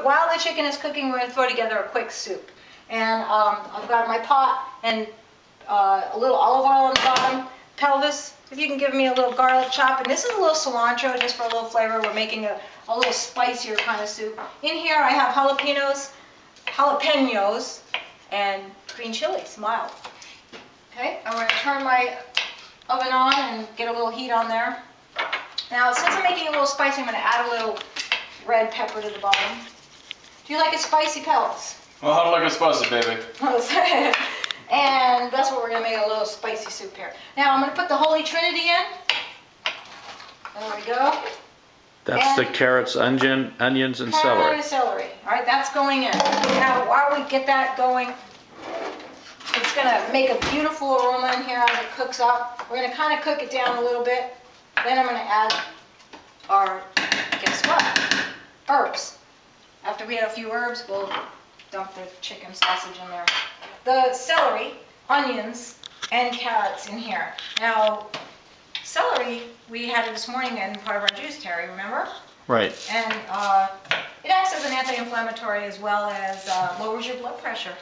while the chicken is cooking, we're going to throw together a quick soup. And I've got my pot and a little olive oil on the bottom. Pelvis, if you can give me a little garlic chop. And this is a little cilantro just for a little flavor. We're making a little spicier kind of soup. In here I have jalapenos, and green chilies, mild. Okay, I'm going to turn my oven on and get a little heat on there. Now, since I'm making it a little spicy, I'm going to add a little red pepper to the bottom. Do you like it spicy, Pelvis? Well, I like it spicy, baby. And that's what we're going to make a little spicy soup here. Now, I'm going to put the Holy Trinity in. There we go. That's the carrots, onions, and celery. And celery. All right, that's going in. Now, while we get that going, it's going to make a beautiful aroma in here as it cooks up. We're going to kind of cook it down a little bit. Then I'm going to add our, guess what, herbs. After we add a few herbs, we'll dump the chicken sausage in there. The celery, onions, and carrots in here. Now, celery, we had it this morning in part of our juice, Terry, remember? Right. And it acts as an anti-inflammatory as well as lowers your blood pressure.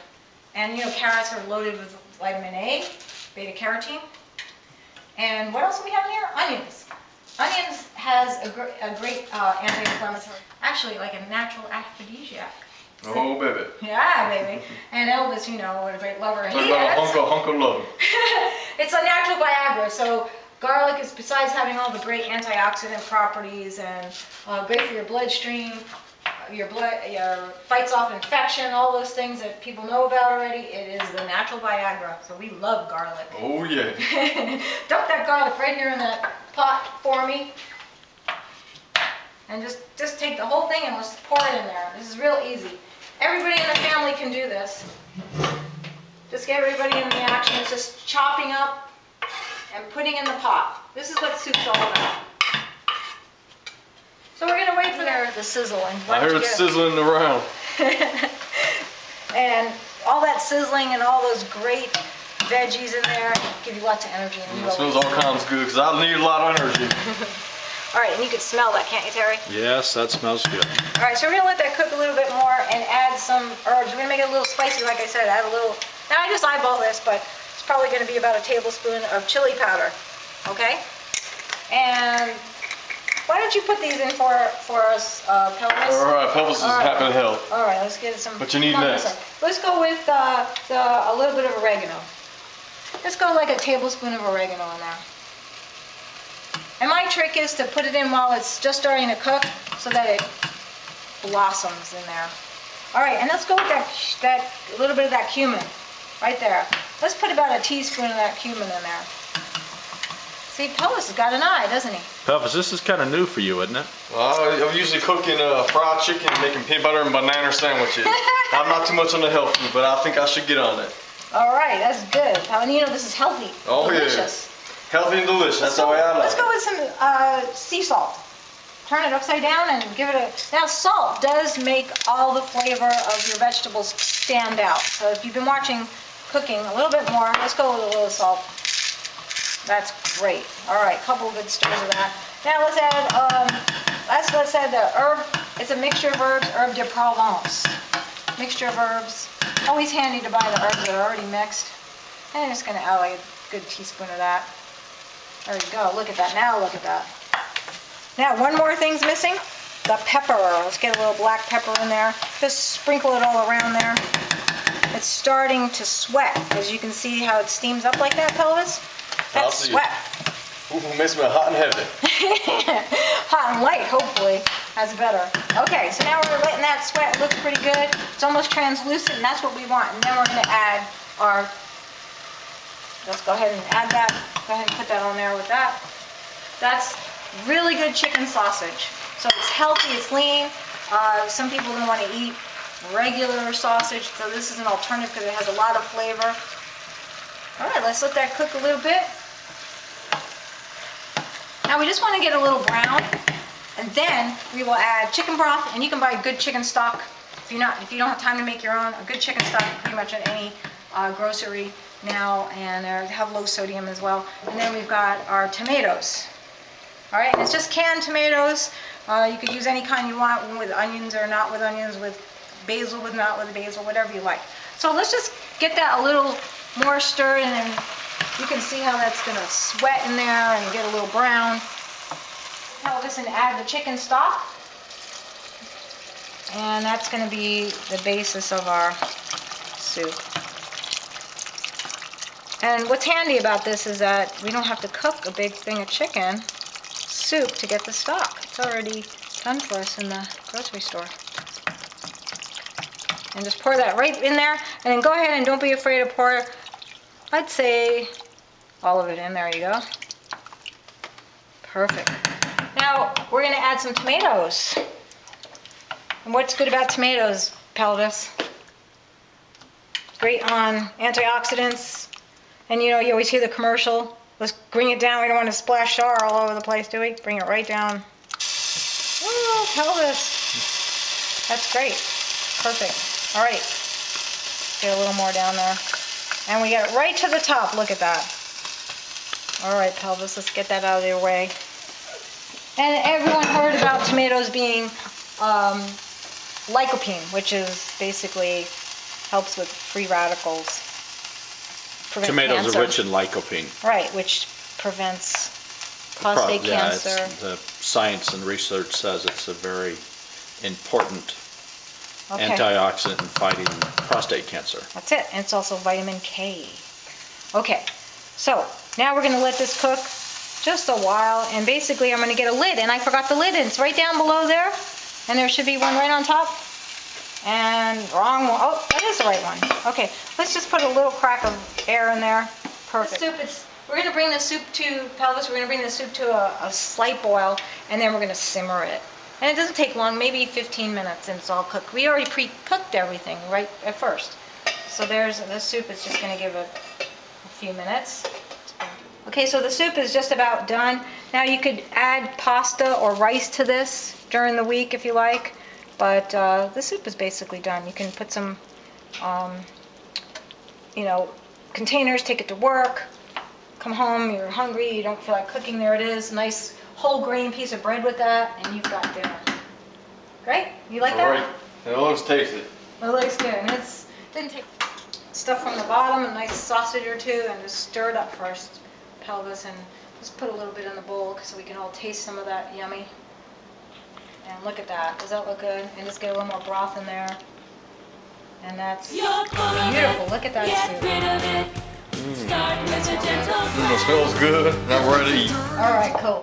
And you know, carrots are loaded with vitamin A, beta-carotene. And what else do we have in here? Onions. Onions has a great anti-inflammatory, actually like a natural aphrodisiac. Oh, baby. Yeah, baby. And Elvis, you know, what a great lover he is. Hunk of love. It's a natural Viagra. So garlic is, besides having all the great antioxidant properties and great for your bloodstream, your fights off infection, all those things that people know about already, it is the natural Viagra. So we love garlic. Oh, yeah. Dump that garlic right here in that pot for me. And just take the whole thing and let's pour it in there. This is real easy. Everybody in the family can do this. Just get everybody in the action. It's just chopping up and putting in the pot. This is what soup's all about. So we're going to wait for the sizzle. And I heard it sizzling around. And all that sizzling and all those great veggies in there give you lots of energy. It smells all kinds good because I need a lot of energy. All right, and you can smell that, can't you, Terry? Yes, that smells good. All right, so we're going to let that cook a little bit more and add some herbs. We're going to make it a little spicy, like I said. Add a little, now I just eyeball this, but it's probably going to be about a tablespoon of chili powder, okay? And why don't you put these in for us, Pelvis? All right, Pelvis is happy to help. All right, let's get some. What you need next? Let's go with a little bit of oregano. Let's go like a tablespoon of oregano in there. And my trick is to put it in while it's just starting to cook so that it blossoms in there. All right, and let's go with that little bit of that cumin right there. Let's put about a teaspoon of that cumin in there. See, Pelvis has got an eye, doesn't he? Pelvis, this is kind of new for you, isn't it? Well, I'm usually cooking fried chicken, making peanut butter and banana sandwiches. I'm not too much on the health food, but I think I should get on it. All right, that's good. And you know, this is healthy, delicious. Yeah. Healthy and delicious, that's the way I like it. Let's go with some sea salt. Turn it upside down and give it a... Now, salt does make all the flavor of your vegetables stand out. So if you've been watching cooking a little bit more, let's go with a little salt. That's great. All right, a couple of good stirs of that. Now let's add, let's add the herb. It's a mixture of herbs, herb de Provence. Mixture of herbs. Always handy to buy the herbs that are already mixed. And I'm just going to add like a good teaspoon of that. There you go. Look at that. Now look at that. Now one more thing's missing. The pepper. Let's get a little black pepper in there. Just sprinkle it all around there. It's starting to sweat. As you can see how it steams up like that, Pelvis. That's sweat. Ooh, makes me hot and heavy. Hot and light, hopefully. That's better. Okay, so now we're letting that sweat. It looks pretty good. It's almost translucent, and that's what we want. And then we're going to add our... Let's go ahead and add that. Go ahead and put that on there with that. That's really good chicken sausage. So it's healthy, it's lean. Some people don't want to eat regular sausage, so this is an alternative because it has a lot of flavor. All right, let's let that cook a little bit. Now we just want to get a little brown, and then we will add chicken broth, and you can buy good chicken stock if you don't have time to make your own. A good chicken stock pretty much at any grocery now, and they have low sodium as well. And then we've got our tomatoes. All right, and it's just canned tomatoes. You could use any kind you want, with onions or not with onions, with basil, with not with basil, whatever you like. So let's just get that a little more stirred, and then you can see how that's gonna sweat in there and get a little brown. Now listen, add the chicken stock. And that's gonna be the basis of our soup. And what's handy about this is that we don't have to cook a big thing of chicken soup to get the stock. It's already done for us in the grocery store. And just pour that right in there, and then go ahead and don't be afraid to pour, I'd say, all of it in. There you go. Perfect. Now we're gonna add some tomatoes. And what's good about tomatoes, Pelvis? Great on antioxidants. And you know, you always hear the commercial, let's bring it down, we don't want to splash char all over the place, do we? Bring it right down. Woo, Pelvis. That's great. Perfect. All right. Get a little more down there. And we get it right to the top, look at that. All right, Pelvis, let's get that out of your way. And everyone heard about tomatoes being lycopene, which is basically helps with free radicals. Tomatoes cancer. are rich in lycopene. Right, which prevents prostate cancer. The science and research says it's a very important antioxidant in fighting prostate cancer. That's it, and it's also vitamin K. Okay, so now we're gonna let this cook just a while, and basically I'm gonna get a lid, and I forgot the lid, and it's right down below there, and there should be one right on top, and wrong one. Oh, that is the right one. Okay, let's just put a little crack of air in there. Perfect. We're gonna bring the soup to, Pelvis, we're gonna bring the soup to a slight boil, and then we're gonna simmer it. And it doesn't take long, maybe 15 minutes, and it's all cooked. We already pre-cooked everything right at first. So there's, the soup is just gonna give it a few minutes. Okay, so the soup is just about done. Now you could add pasta or rice to this during the week if you like, but the soup is basically done. You can put some, you know, containers, take it to work, come home, you're hungry, you don't feel like cooking, there it is. Nice whole grain piece of bread with that, and you've got dinner. Great, you like that? All right, it looks tasty. It looks good, and it's didn't take stuff from the bottom, a nice sausage or two, and just stir it up first, Pelvis, and just put a little bit in the bowl so we can all taste some of that yummy. And look at that, does that look good? And just get a little more broth in there. And that's beautiful, look at that soup. It smells good, now we're ready to eat. All right, cool.